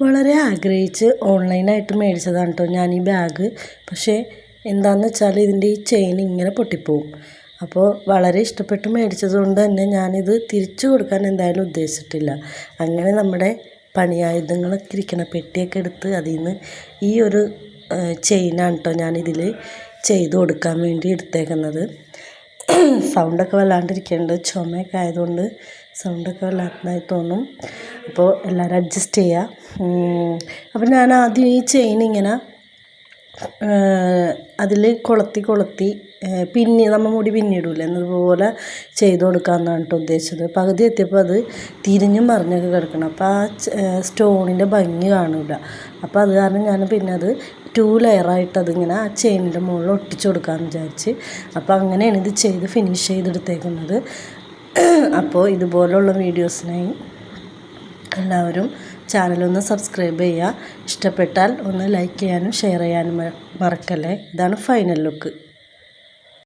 വളരെ ആഗ്രഹിച്ച് ഓൺലൈനായിട്ട് മേടിച്ചതാണ് കേട്ടോ ഞാൻ ഈ ബാഗ്. പക്ഷേ എന്താണെന്ന് വെച്ചാൽ ഇതിൻ്റെ ഈ ചെയിൻ ഇങ്ങനെ പൊട്ടിപ്പോവും. അപ്പോൾ വളരെ ഇഷ്ടപ്പെട്ട് മേടിച്ചതുകൊണ്ട് തന്നെ ഞാനിത് തിരിച്ചു കൊടുക്കാൻ എന്തായാലും ഉദ്ദേശിച്ചിട്ടില്ല. അങ്ങനെ നമ്മുടെ പണിയായുധങ്ങളൊക്കെ ഇരിക്കണ പെട്ടിയൊക്കെ എടുത്ത് അതിൽ നിന്ന് ഈ ഒരു ചെയിനാണ് കേട്ടോ ഞാനിതിൽ ചെയ്ത് കൊടുക്കാൻ വേണ്ടി എടുത്തേക്കുന്നത്. സൗണ്ടൊക്കെ വല്ലാണ്ടിരിക്കുന്നുണ്ട്, ചുമയൊക്കെ ആയതുകൊണ്ട് സൗണ്ടൊക്കെ വല്ലാത്തതായി തോന്നും. അപ്പോൾ എല്ലാവരും അഡ്ജസ്റ്റ് ചെയ്യുക. അപ്പോൾ ഞാൻ ആദ്യം ഈ ചെയിൻ ഇങ്ങനെ അതിൽ കൊളുത്തി നമ്മൾ മുടി പിന്നിടൂല എന്നതുപോലെ ചെയ്ത് കൊടുക്കാമെന്നാണ് കേട്ടോ ഉദ്ദേശിച്ചത്. പകുതി എത്തിയപ്പോൾ അത് തിരിഞ്ഞും മറിഞ്ഞൊക്കെ കിടക്കണം. അപ്പോൾ ആ സ്റ്റോണിൻ്റെ ഭംഗി കാണില്ല. അപ്പോൾ അത് കാരണം ഞാൻ പിന്നെ അത് 2 ലെയറായിട്ട് അതിങ്ങനെ ആ ചെയിനിൻ്റെ മുകളിൽ ഒട്ടിച്ചു കൊടുക്കാമെന്ന് വിചാരിച്ച്. അപ്പോൾ അങ്ങനെയാണ് ഇത് ചെയ്ത് ഫിനിഷ് ചെയ്തെടുത്തേക്കുന്നത്. അപ്പോൾ ഇതുപോലുള്ള വീഡിയോസിനായി എല്ലാവരും ചാനലൊന്ന് സബ്സ്ക്രൈബ് ചെയ്യുക. ഇഷ്ടപ്പെട്ടാൽ ഒന്ന് ലൈക്ക് ചെയ്യാനും ഷെയർ ചെയ്യാനും മറക്കല്ലേ. ഇതാണ് ഫൈനൽ ലുക്ക്.